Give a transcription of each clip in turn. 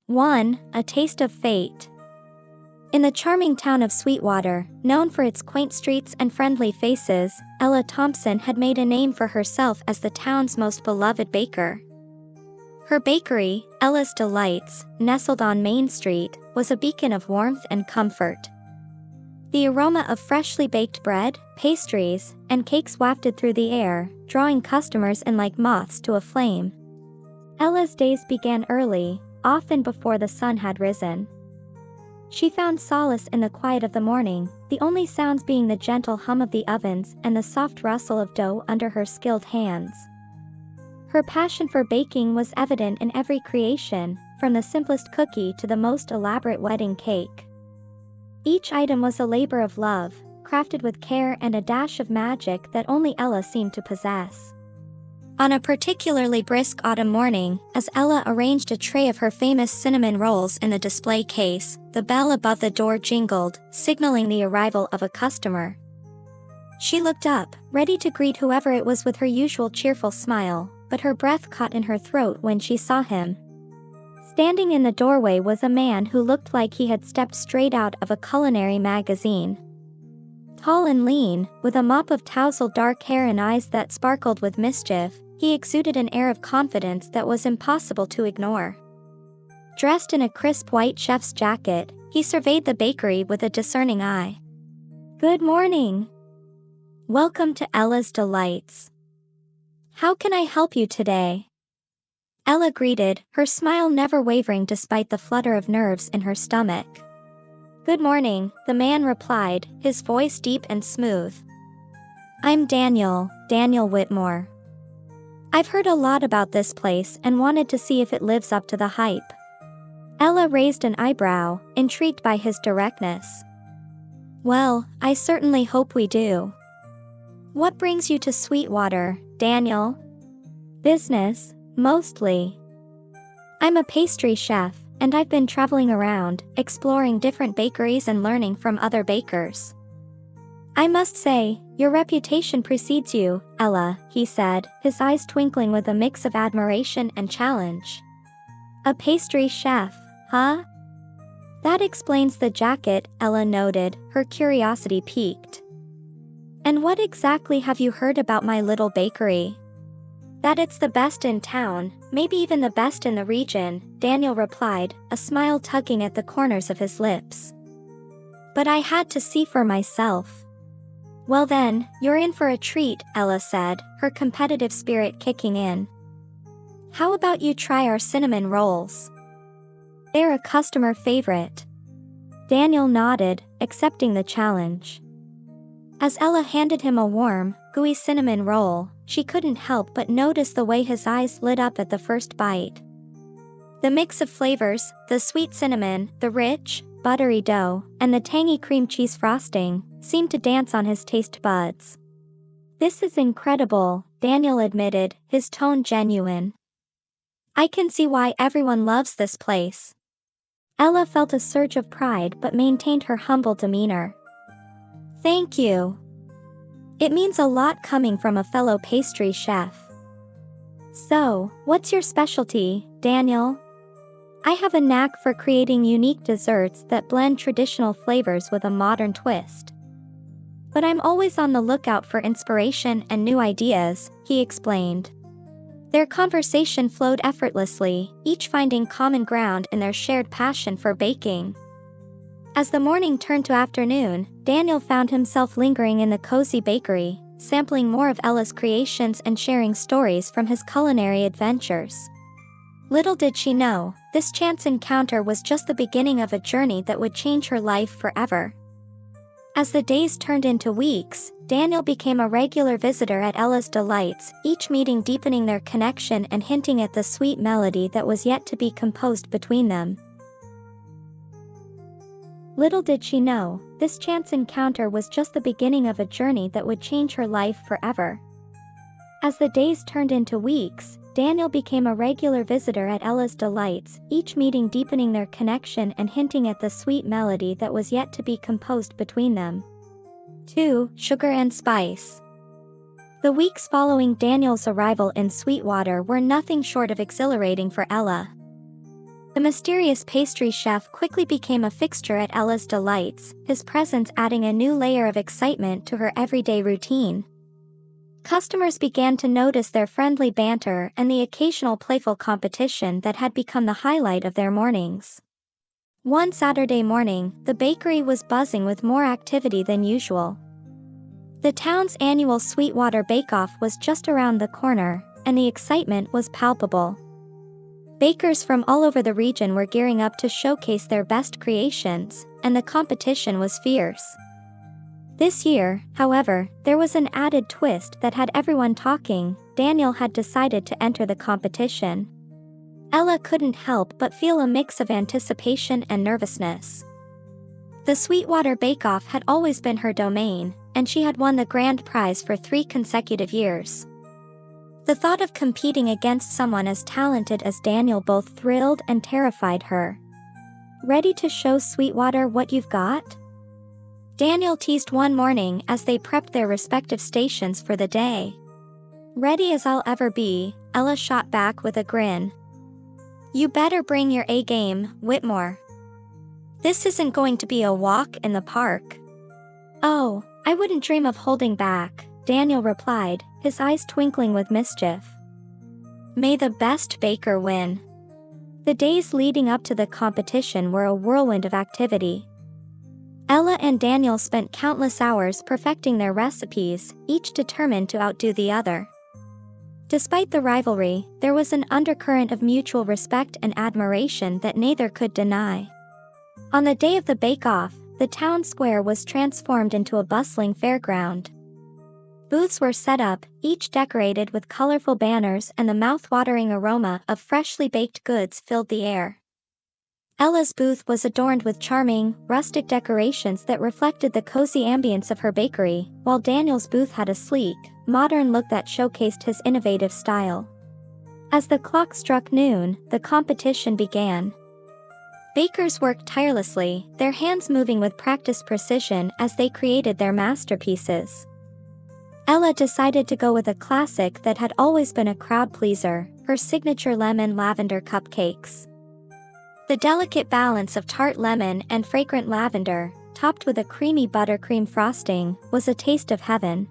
1. A Taste of Fate. In the charming town of Sweetwater, known for its quaint streets and friendly faces, Ella Thompson had made a name for herself as the town's most beloved baker. Her bakery, Ella's Delights, nestled on Main Street, was a beacon of warmth and comfort. The aroma of freshly baked bread, pastries, and cakes wafted through the air, drawing customers in like moths to a flame. Ella's days began early, often before the sun had risen. She found solace in the quiet of the morning, the only sounds being the gentle hum of the ovens and the soft rustle of dough under her skilled hands. Her passion for baking was evident in every creation, from the simplest cookie to the most elaborate wedding cake. Each item was a labor of love, crafted with care and a dash of magic that only Ella seemed to possess. On a particularly brisk autumn morning, as Ella arranged a tray of her famous cinnamon rolls in the display case, the bell above the door jingled, signaling the arrival of a customer. She looked up, ready to greet whoever it was with her usual cheerful smile, but her breath caught in her throat when she saw him. Standing in the doorway was a man who looked like he had stepped straight out of a culinary magazine. Tall and lean, with a mop of tousled dark hair and eyes that sparkled with mischief, he exuded an air of confidence that was impossible to ignore. Dressed in a crisp white chef's jacket, he surveyed the bakery with a discerning eye. "Good morning. Welcome to Ella's Delights. How can I help you today?" Ella greeted, her smile never wavering despite the flutter of nerves in her stomach. "Good morning," the man replied, his voice deep and smooth. "I'm Daniel Whitmore. I've heard a lot about this place and wanted to see if it lives up to the hype." Ella raised an eyebrow, intrigued by his directness. "Well, I certainly hope we do. What brings you to Sweetwater, Daniel?" "Business, mostly. I'm a pastry chef, and I've been traveling around, exploring different bakeries and learning from other bakers." "I must say, your reputation precedes you, Ella," he said, his eyes twinkling with a mix of admiration and challenge. "A pastry chef, huh?" "That explains the jacket," Ella noted, her curiosity piqued. "And what exactly have you heard about my little bakery?" "That it's the best in town, maybe even the best in the region," Daniel replied, a smile tugging at the corners of his lips. "But I had to see for myself." "Well then, you're in for a treat," Ella said, her competitive spirit kicking in. "How about you try our cinnamon rolls? They're a customer favorite." Daniel nodded, accepting the challenge. As Ella handed him a warm, gooey cinnamon roll, she couldn't help but notice the way his eyes lit up at the first bite. The mix of flavors, the sweet cinnamon, the rich, buttery dough, and the tangy cream cheese frosting, seemed to dance on his taste buds. "This is incredible," Daniel admitted, his tone genuine. "I can see why everyone loves this place." Ella felt a surge of pride but maintained her humble demeanor. "Thank you. It means a lot coming from a fellow pastry chef." "So, what's your specialty, Daniel?" "I have a knack for creating unique desserts that blend traditional flavors with a modern twist. But I'm always on the lookout for inspiration and new ideas," he explained. Their conversation flowed effortlessly, each finding common ground in their shared passion for baking. As the morning turned to afternoon, Daniel found himself lingering in the cozy bakery, sampling more of Ella's creations and sharing stories from his culinary adventures. Little did she know, this chance encounter was just the beginning of a journey that would change her life forever. As the days turned into weeks, Daniel became a regular visitor at Ella's Delights, each meeting deepening their connection and hinting at the sweet melody that was yet to be composed between them. Little did she know, this chance encounter was just the beginning of a journey that would change her life forever. As the days turned into weeks, Daniel became a regular visitor at Ella's Delights, each meeting deepening their connection and hinting at the sweet melody that was yet to be composed between them. 2. Sugar and Spice. The weeks following Daniel's arrival in Sweetwater were nothing short of exhilarating for Ella. The mysterious pastry chef quickly became a fixture at Ella's delights, his presence adding a new layer of excitement to her everyday routine. Customers began to notice their friendly banter and the occasional playful competition that had become the highlight of their mornings. One Saturday morning, the bakery was buzzing with more activity than usual. The town's annual Sweetwater Bake-Off was just around the corner, and the excitement was palpable. Bakers from all over the region were gearing up to showcase their best creations, and the competition was fierce. This year, however, there was an added twist that had everyone talking. Daniel had decided to enter the competition. Ella couldn't help but feel a mix of anticipation and nervousness. The Sweetwater Bake-Off had always been her domain, and she had won the grand prize for 3 consecutive years. The thought of competing against someone as talented as Daniel both thrilled and terrified her. "Ready to show Sweetwater what you've got?" Daniel teased one morning as they prepped their respective stations for the day. "Ready as I'll ever be," Ella shot back with a grin. "You better bring your A game, Whitmore. This isn't going to be a walk in the park." "Oh, I wouldn't dream of holding back," Daniel replied, his eyes twinkling with mischief. "May the best baker win." The days leading up to the competition were a whirlwind of activity. Ella and Daniel spent countless hours perfecting their recipes, each determined to outdo the other. Despite the rivalry, there was an undercurrent of mutual respect and admiration that neither could deny. On the day of the bake-off, the town square was transformed into a bustling fairground. Booths were set up, each decorated with colorful banners, and the mouth-watering aroma of freshly baked goods filled the air. Ella's booth was adorned with charming, rustic decorations that reflected the cozy ambience of her bakery, while Daniel's booth had a sleek, modern look that showcased his innovative style. As the clock struck noon, the competition began. Bakers worked tirelessly, their hands moving with practiced precision as they created their masterpieces. Ella decided to go with a classic that had always been a crowd pleaser, her signature lemon lavender cupcakes. The delicate balance of tart lemon and fragrant lavender, topped with a creamy buttercream frosting, was a taste of heaven.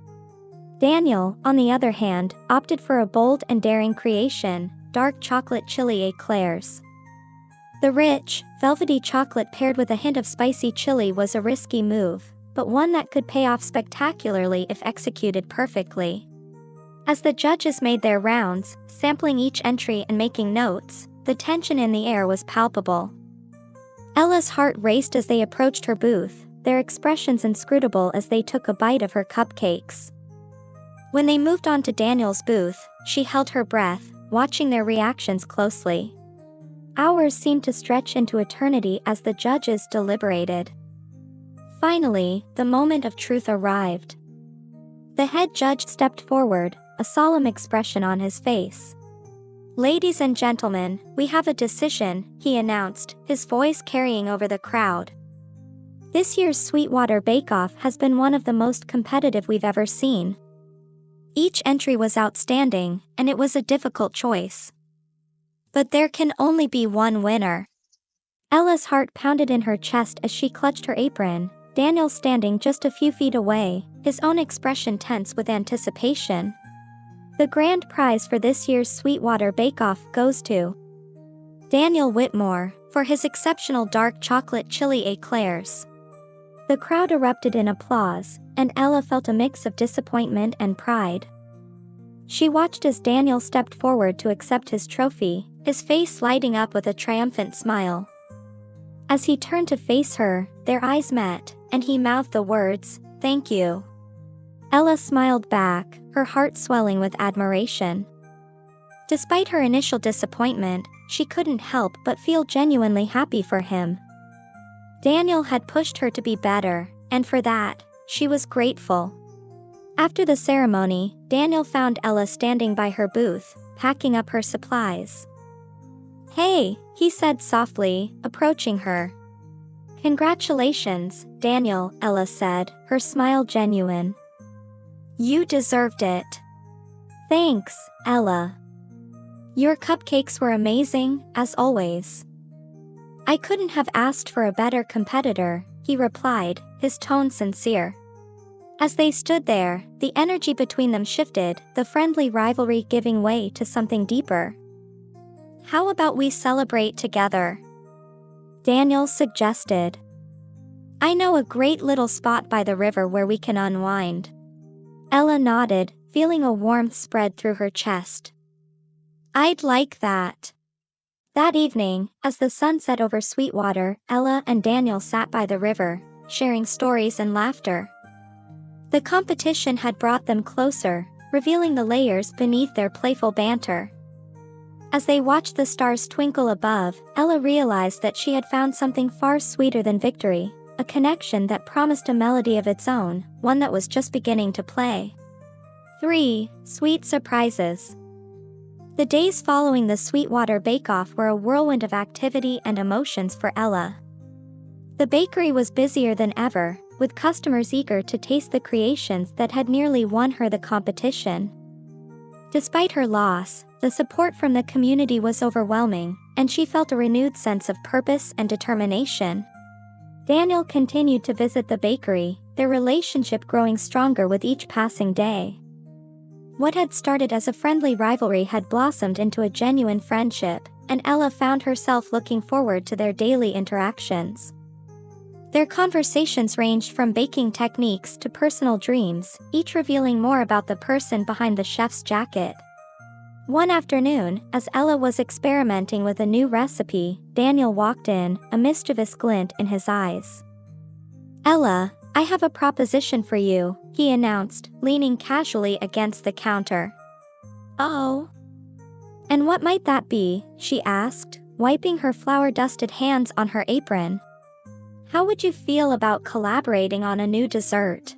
Daniel, on the other hand, opted for a bold and daring creation, dark chocolate chili eclairs. The rich, velvety chocolate paired with a hint of spicy chili was a risky move, but one that could pay off spectacularly if executed perfectly. As the judges made their rounds, sampling each entry and making notes, the tension in the air was palpable. Ella's heart raced as they approached her booth, their expressions inscrutable as they took a bite of her cupcakes. When they moved on to Daniel's booth, she held her breath, watching their reactions closely. Hours seemed to stretch into eternity as the judges deliberated. Finally, the moment of truth arrived. The head judge stepped forward, a solemn expression on his face. "Ladies and gentlemen, we have a decision," he announced, his voice carrying over the crowd. "This year's Sweetwater Bake-Off has been one of the most competitive we've ever seen. Each entry was outstanding, and it was a difficult choice. But there can only be one winner." Ella's heart pounded in her chest as she clutched her apron, Daniel standing just a few feet away, his own expression tense with anticipation. The grand prize for this year's Sweetwater Bake-Off goes to Daniel Whitmore, for his exceptional dark chocolate chili eclairs. The crowd erupted in applause, and Ella felt a mix of disappointment and pride. She watched as Daniel stepped forward to accept his trophy, his face lighting up with a triumphant smile. As he turned to face her, their eyes met, and he mouthed the words, "Thank you." Ella smiled back, her heart swelling with admiration. Despite her initial disappointment, she couldn't help but feel genuinely happy for him. Daniel had pushed her to be better, and for that, she was grateful. After the ceremony, Daniel found Ella standing by her booth, packing up her supplies. "Hey," he said softly, approaching her. "Congratulations, Daniel," Ella said, her smile genuine. "You deserved it." "Thanks, Ella. Your cupcakes were amazing, as always." I couldn't have asked for a better competitor, he replied, his tone sincere. As they stood there, the energy between them shifted, the friendly rivalry giving way to something deeper. How about we celebrate together? Daniel suggested. I know a great little spot by the river where we can unwind. Ella nodded, feeling a warmth spread through her chest. I'd like that. That evening, as the sun set over Sweetwater, Ella and Daniel sat by the river, sharing stories and laughter. The competition had brought them closer, revealing the layers beneath their playful banter. As they watched the stars twinkle above, Ella realized that she had found something far sweeter than victory, a connection that promised a melody of its own, one that was just beginning to play. 3. Sweet surprises. The days following the Sweetwater bake-off were a whirlwind of activity and emotions for Ella. The bakery was busier than ever, with customers eager to taste the creations that had nearly won her the competition. Despite her loss, the support from the community was overwhelming, and she felt a renewed sense of purpose and determination. Daniel continued to visit the bakery, their relationship growing stronger with each passing day. What had started as a friendly rivalry had blossomed into a genuine friendship, and Ella found herself looking forward to their daily interactions. Their conversations ranged from baking techniques to personal dreams, each revealing more about the person behind the chef's jacket. One afternoon, as Ella was experimenting with a new recipe, Daniel walked in, a mischievous glint in his eyes. Ella, I have a proposition for you, he announced, leaning casually against the counter. Oh? And what might that be? She asked, wiping her flour-dusted hands on her apron. How would you feel about collaborating on a new dessert?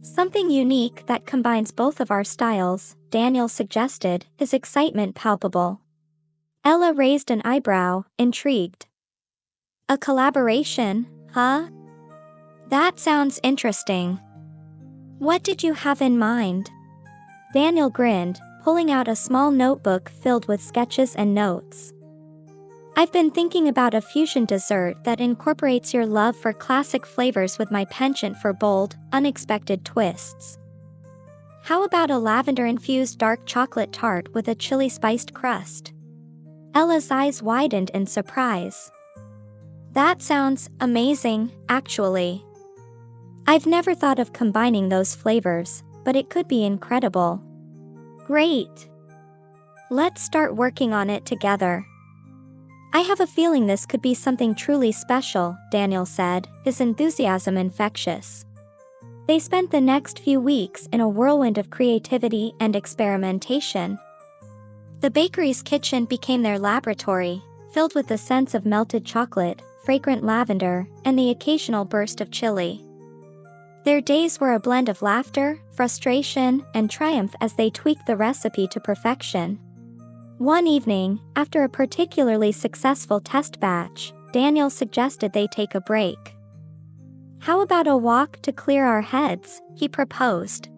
Something unique that combines both of our styles, Daniel suggested, his excitement palpable. Ella raised an eyebrow, intrigued. A collaboration, huh? That sounds interesting. What did you have in mind? Daniel grinned, pulling out a small notebook filled with sketches and notes. I've been thinking about a fusion dessert that incorporates your love for classic flavors with my penchant for bold, unexpected twists. How about a lavender-infused dark chocolate tart with a chili-spiced crust? Ella's eyes widened in surprise. That sounds amazing, actually. I've never thought of combining those flavors, but it could be incredible. Great! Let's start working on it together. I have a feeling this could be something truly special, Daniel said, his enthusiasm infectious. They spent the next few weeks in a whirlwind of creativity and experimentation. The bakery's kitchen became their laboratory, filled with the scents of melted chocolate, fragrant lavender, and the occasional burst of chili. Their days were a blend of laughter, frustration, and triumph as they tweaked the recipe to perfection. One evening, after a particularly successful test batch, Daniel suggested they take a break. How about a walk to clear our heads, he proposed.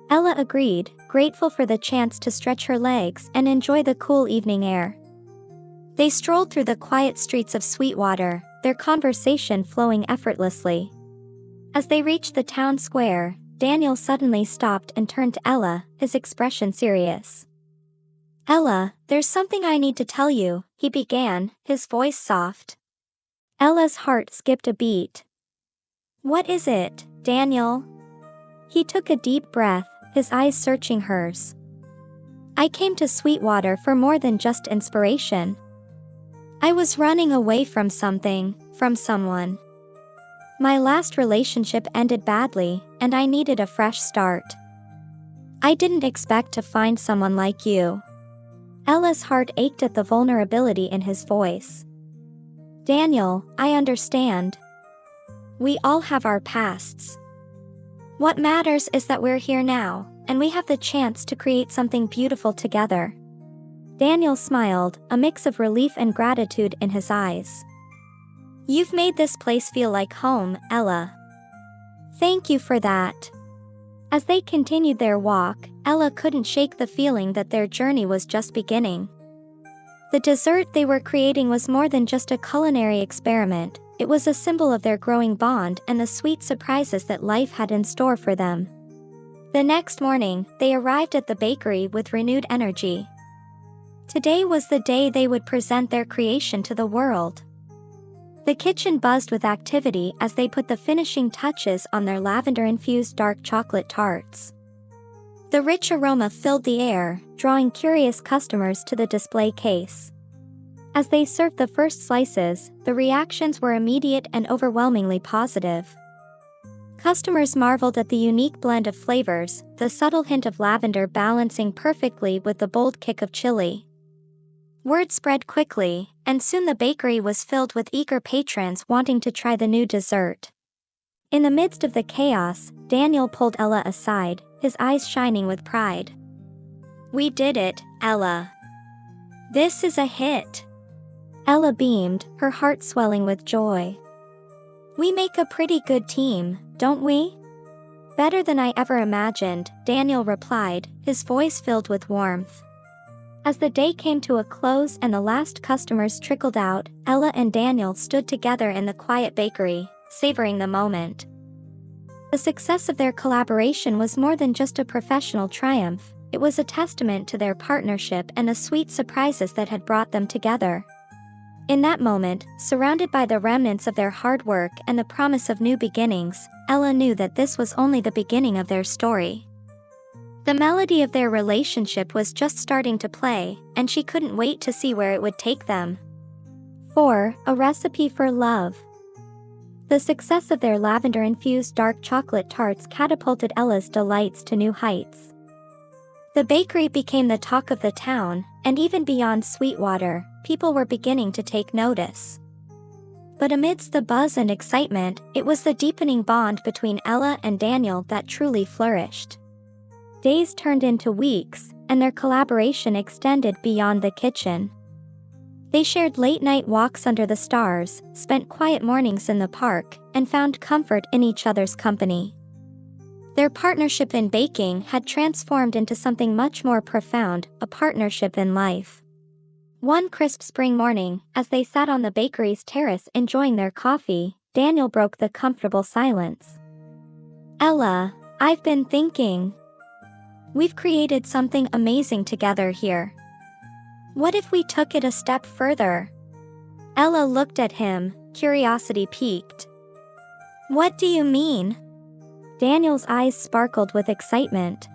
Ella agreed, grateful for the chance to stretch her legs and enjoy the cool evening air. They strolled through the quiet streets of Sweetwater, their conversation flowing effortlessly. As they reached the town square, Daniel suddenly stopped and turned to Ella, his expression serious. Ella, there's something I need to tell you, he began, his voice soft. Ella's heart skipped a beat. What is it, Daniel? He took a deep breath, his eyes searching hers. I came to Sweetwater for more than just inspiration. I was running away from something, from someone. My last relationship ended badly, and I needed a fresh start. I didn't expect to find someone like you. Ella's heart ached at the vulnerability in his voice. Daniel, I understand. We all have our pasts. What matters is that we're here now, and we have the chance to create something beautiful together. Daniel smiled, a mix of relief and gratitude in his eyes. You've made this place feel like home, Ella. Thank you for that. As they continued their walk, Ella couldn't shake the feeling that their journey was just beginning. The dessert they were creating was more than just a culinary experiment, it was a symbol of their growing bond and the sweet surprises that life had in store for them. The next morning, they arrived at the bakery with renewed energy. Today was the day they would present their creation to the world. The kitchen buzzed with activity as they put the finishing touches on their lavender-infused dark chocolate tarts. The rich aroma filled the air, drawing curious customers to the display case. As they served the first slices, the reactions were immediate and overwhelmingly positive. Customers marveled at the unique blend of flavors, the subtle hint of lavender balancing perfectly with the bold kick of chili. Word spread quickly, and soon the bakery was filled with eager patrons wanting to try the new dessert. In the midst of the chaos, Daniel pulled Ella aside, his eyes shining with pride. "We did it, Ella. This is a hit." Ella beamed, her heart swelling with joy. "We make a pretty good team, don't we?" "Better than I ever imagined," Daniel replied, his voice filled with warmth. As the day came to a close and the last customers trickled out, Ella and Daniel stood together in the quiet bakery, savoring the moment. The success of their collaboration was more than just a professional triumph, it was a testament to their partnership and the sweet surprises that had brought them together. In that moment, surrounded by the remnants of their hard work and the promise of new beginnings, Ella knew that this was only the beginning of their story. The melody of their relationship was just starting to play, and she couldn't wait to see where it would take them. 4. A recipe for love. The success of their lavender-infused dark chocolate tarts catapulted Ella's delights to new heights. The bakery became the talk of the town, and even beyond Sweetwater, people were beginning to take notice. But amidst the buzz and excitement, it was the deepening bond between Ella and Daniel that truly flourished. Days turned into weeks, and their collaboration extended beyond the kitchen. They shared late-night walks under the stars, spent quiet mornings in the park, and found comfort in each other's company. Their partnership in baking had transformed into something much more profound, a partnership in life. One crisp spring morning, as they sat on the bakery's terrace enjoying their coffee, Daniel broke the comfortable silence. "Ella, I've been thinking. We've created something amazing together here. What if we took it a step further?" Ella looked at him, curiosity piqued. "What do you mean?" Daniel's eyes sparkled with excitement.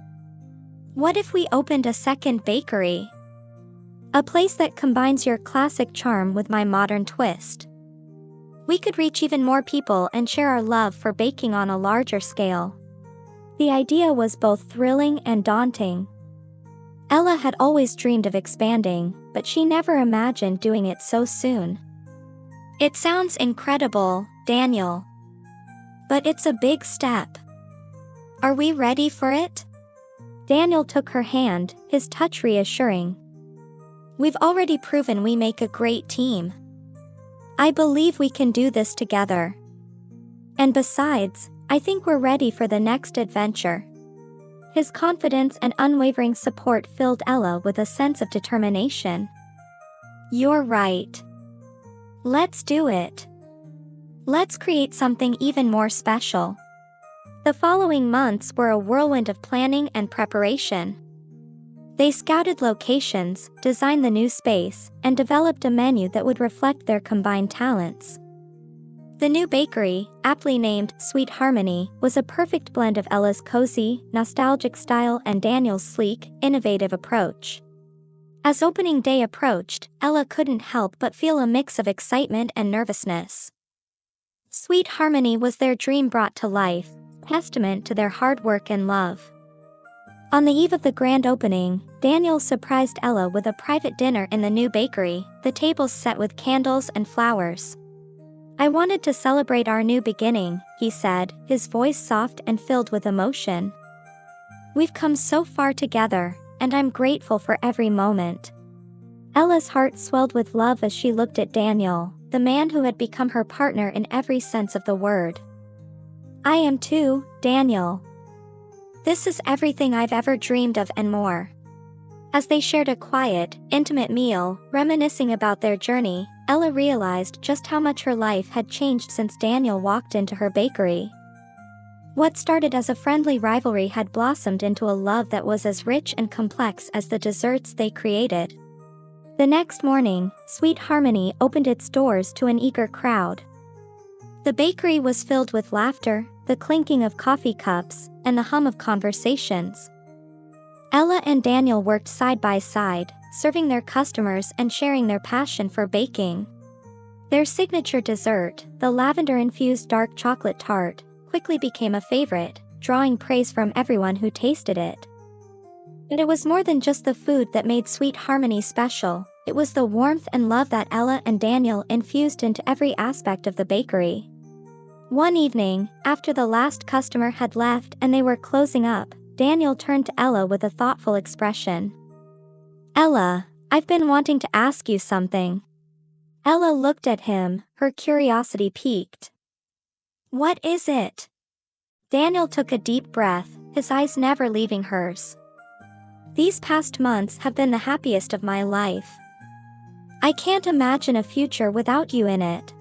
"What if we opened a second bakery? A place that combines your classic charm with my modern twist. We could reach even more people and share our love for baking on a larger scale." The idea was both thrilling and daunting. Ella had always dreamed of expanding, but she never imagined doing it so soon. "It sounds incredible, Daniel. But it's a big step. Are we ready for it?" Daniel took her hand, his touch reassuring. "We've already proven we make a great team. I believe we can do this together. And besides, I think we're ready for the next adventure." His confidence and unwavering support filled Ella with a sense of determination. "You're right. Let's do it. Let's create something even more special." The following months were a whirlwind of planning and preparation. They scouted locations, designed the new space, and developed a menu that would reflect their combined talents. The new bakery, aptly named Sweet Harmony, was a perfect blend of Ella's cozy, nostalgic style and Daniel's sleek, innovative approach. As opening day approached, Ella couldn't help but feel a mix of excitement and nervousness. Sweet Harmony was their dream brought to life, testament to their hard work and love. On the eve of the grand opening, Daniel surprised Ella with a private dinner in the new bakery, the tables set with candles and flowers. "I wanted to celebrate our new beginning," he said, his voice soft and filled with emotion. "We've come so far together, and I'm grateful for every moment." Ella's heart swelled with love as she looked at Daniel, the man who had become her partner in every sense of the word. "I am too, Daniel. This is everything I've ever dreamed of and more." As they shared a quiet, intimate meal, reminiscing about their journey, Ella realized just how much her life had changed since Daniel walked into her bakery. What started as a friendly rivalry had blossomed into a love that was as rich and complex as the desserts they created. The next morning, Sweet Harmony opened its doors to an eager crowd. The bakery was filled with laughter, the clinking of coffee cups, and the hum of conversations. Ella and Daniel worked side by side, serving their customers and sharing their passion for baking. Their signature dessert, the lavender-infused dark chocolate tart, quickly became a favorite, drawing praise from everyone who tasted it. But it was more than just the food that made Sweet Harmony special, it was the warmth and love that Ella and Daniel infused into every aspect of the bakery. One evening, after the last customer had left and they were closing up, Daniel turned to Ella with a thoughtful expression. "Ella, I've been wanting to ask you something." Ella looked at him, her curiosity piqued. "What is it?" Daniel took a deep breath, his eyes never leaving hers. "These past months have been the happiest of my life. I can't imagine a future without you in it.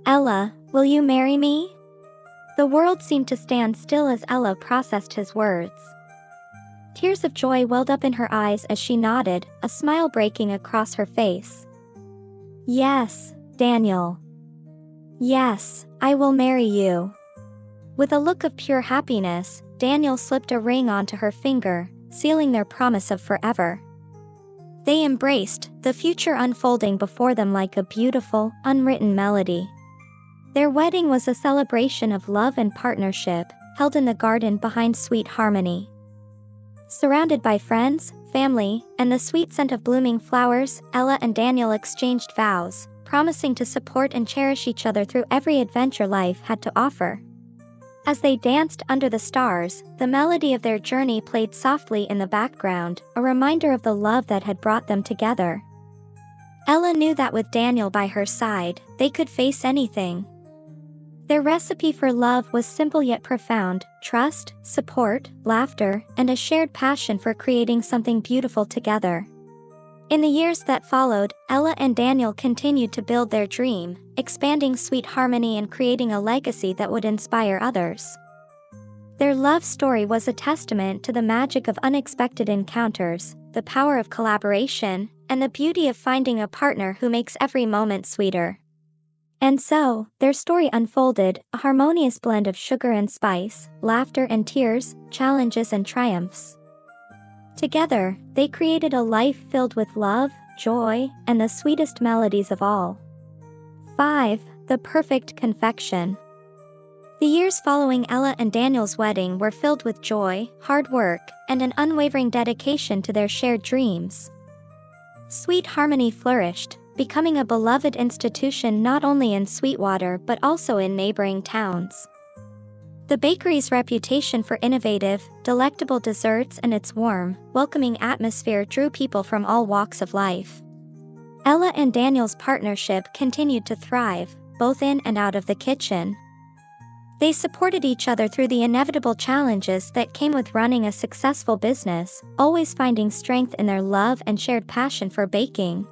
Ella, will you marry me?" The world seemed to stand still as Ella processed his words. Tears of joy welled up in her eyes as she nodded, a smile breaking across her face. "Yes, Daniel. Yes, I will marry you." With a look of pure happiness, Daniel slipped a ring onto her finger, sealing their promise of forever. They embraced, the future unfolding before them like a beautiful, unwritten melody. Their wedding was a celebration of love and partnership, held in the garden behind Sweet Harmony. Surrounded by friends, family, and the sweet scent of blooming flowers, Ella and Daniel exchanged vows, promising to support and cherish each other through every adventure life had to offer. As they danced under the stars, the melody of their journey played softly in the background, a reminder of the love that had brought them together. Ella knew that with Daniel by her side, they could face anything. Their recipe for love was simple yet profound: trust, support, laughter, and a shared passion for creating something beautiful together. In the years that followed, Ella and Daniel continued to build their dream, expanding Sweet Harmony and creating a legacy that would inspire others. Their love story was a testament to the magic of unexpected encounters, the power of collaboration, and the beauty of finding a partner who makes every moment sweeter. And so, their story unfolded, a harmonious blend of sugar and spice, laughter and tears, challenges and triumphs. Together, they created a life filled with love, joy, and the sweetest melodies of all. 5. The perfect confection. The years following Ella and Daniel's wedding were filled with joy, hard work, and an unwavering dedication to their shared dreams. Sweet Harmony flourished, becoming a beloved institution not only in Sweetwater but also in neighboring towns. The bakery's reputation for innovative, delectable desserts and its warm, welcoming atmosphere drew people from all walks of life. Ella and Daniel's partnership continued to thrive, both in and out of the kitchen. They supported each other through the inevitable challenges that came with running a successful business, always finding strength in their love and shared passion for baking.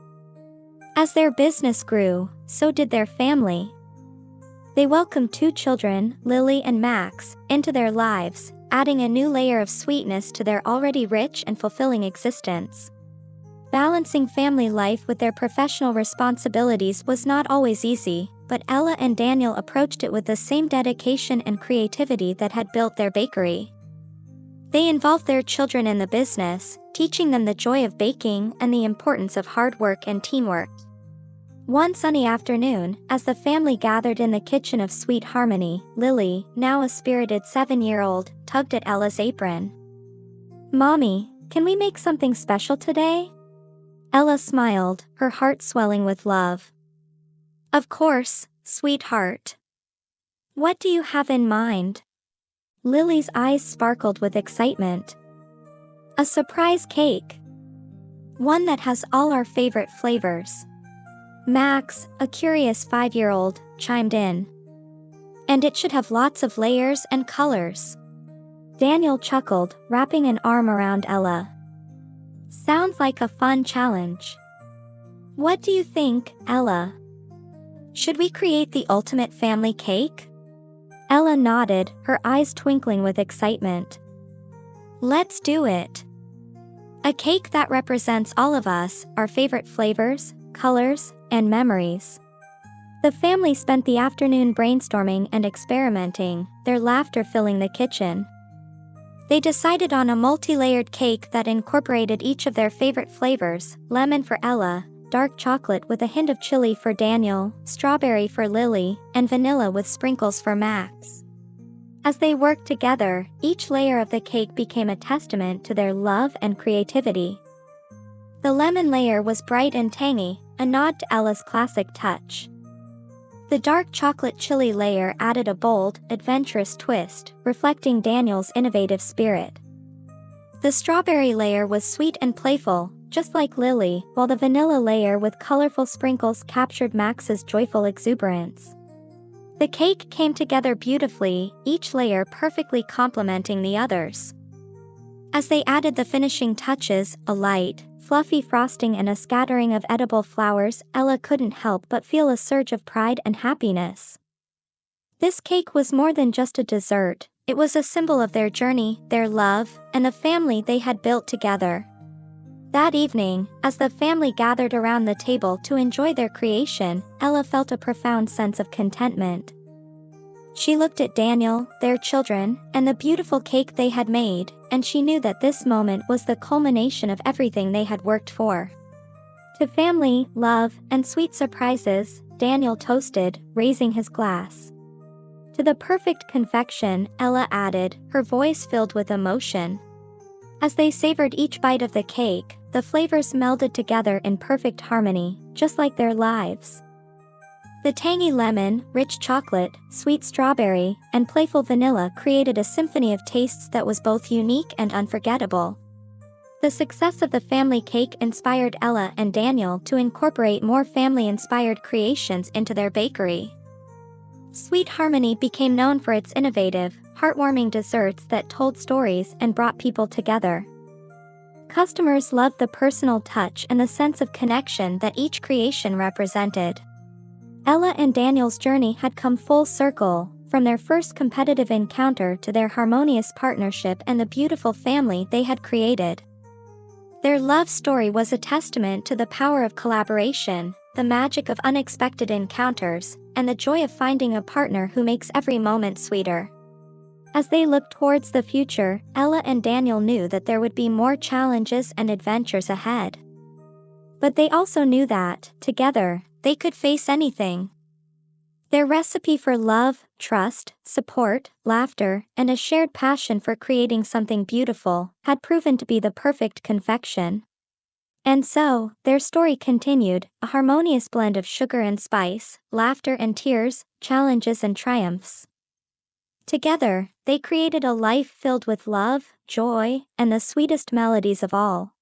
As their business grew, so did their family. They welcomed 2 children, Lily and Max, into their lives, adding a new layer of sweetness to their already rich and fulfilling existence. Balancing family life with their professional responsibilities was not always easy, but Ella and Daniel approached it with the same dedication and creativity that had built their bakery. They involved their children in the business, teaching them the joy of baking and the importance of hard work and teamwork. One sunny afternoon, as the family gathered in the kitchen of Sweet Harmony, Lily, now a spirited 7-year-old, tugged at Ella's apron. "Mommy, can we make something special today?" Ella smiled, her heart swelling with love. "Of course, sweetheart. What do you have in mind?" Lily's eyes sparkled with excitement. "A surprise cake. One that has all our favorite flavors." Max, a curious 5-year-old, chimed in. "And it should have lots of layers and colors." Daniel chuckled, wrapping an arm around Ella. Sounds like a fun challenge. What do you think, Ella? Should we create the ultimate family cake? Ella nodded, her eyes twinkling with excitement. Let's do it. A cake that represents all of us, our favorite flavors, colors, and memories. The family spent the afternoon brainstorming and experimenting, their laughter filling the kitchen. They decided on a multi-layered cake that incorporated each of their favorite flavors: lemon for Ella, dark chocolate with a hint of chili for Daniel, strawberry for Lily, and vanilla with sprinkles for Max. As they worked together, each layer of the cake became a testament to their love and creativity. The lemon layer was bright and tangy, a nod to Ella's classic touch. The dark chocolate chili layer added a bold, adventurous twist, reflecting Daniel's innovative spirit. The strawberry layer was sweet and playful, just like Lily, while the vanilla layer with colorful sprinkles captured Max's joyful exuberance. The cake came together beautifully, each layer perfectly complementing the others. As they added the finishing touches, a light, fluffy frosting and a scattering of edible flowers, Ella couldn't help but feel a surge of pride and happiness. This cake was more than just a dessert, it was a symbol of their journey, their love, and the family they had built together. That evening, as the family gathered around the table to enjoy their creation, Ella felt a profound sense of contentment. She looked at Daniel, their children, and the beautiful cake they had made, and she knew that this moment was the culmination of everything they had worked for. To family, love, and sweet surprises, Daniel toasted, raising his glass. To the perfect confection, Ella added, her voice filled with emotion. As they savored each bite of the cake, the flavors melded together in perfect harmony, just like their lives. The tangy lemon, rich chocolate, sweet strawberry, and playful vanilla created a symphony of tastes that was both unique and unforgettable. The success of the family cake inspired Ella and Daniel to incorporate more family-inspired creations into their bakery. Sweet Harmony became known for its innovative, heartwarming desserts that told stories and brought people together. Customers loved the personal touch and the sense of connection that each creation represented. Ella and Daniel's journey had come full circle, from their first competitive encounter to their harmonious partnership and the beautiful family they had created. Their love story was a testament to the power of collaboration, the magic of unexpected encounters, and the joy of finding a partner who makes every moment sweeter. As they looked towards the future, Ella and Daniel knew that there would be more challenges and adventures ahead. But they also knew that, together, they could face anything. Their recipe for love, trust, support, laughter, and a shared passion for creating something beautiful had proven to be the perfect confection. And so, their story continued, a harmonious blend of sugar and spice, laughter and tears, challenges and triumphs. Together, they created a life filled with love, joy, and the sweetest melodies of all.